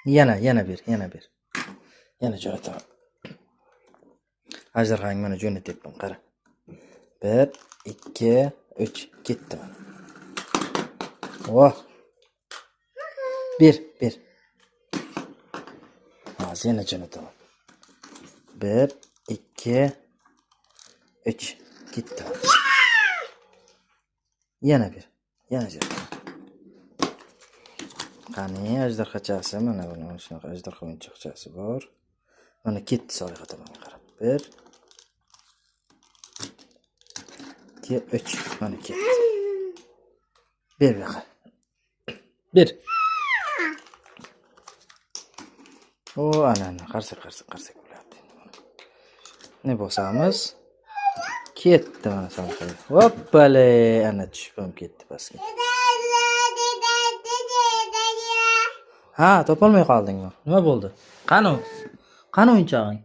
Yana bir. Yana jo'nataman. Ajdarhang mana jo'natyapman, qara. 1, 2, 3 ketdi mana. Oh. 1. Hozir yana jo'nataman. 1, 2, 3 ketdi. Yana bir. Yana jo'nataman. Qani ajdarxachasi mana buni shunaqa ajdarxa o'yinchoqchasi bor. Mana ketdi Solixa tomonga qarab. 1, 2, 3 mana ketdi. Ber bu yoqqa. Ber. O, ana qarsak bo'lyapti. Ne bosamiz? Ketdi mana Solixa. Hoppale, ana tushib ham ketdi pastga. Ha, topolmay qoldingmi? Nima bo'ldi? Qani o'yinchog'ing?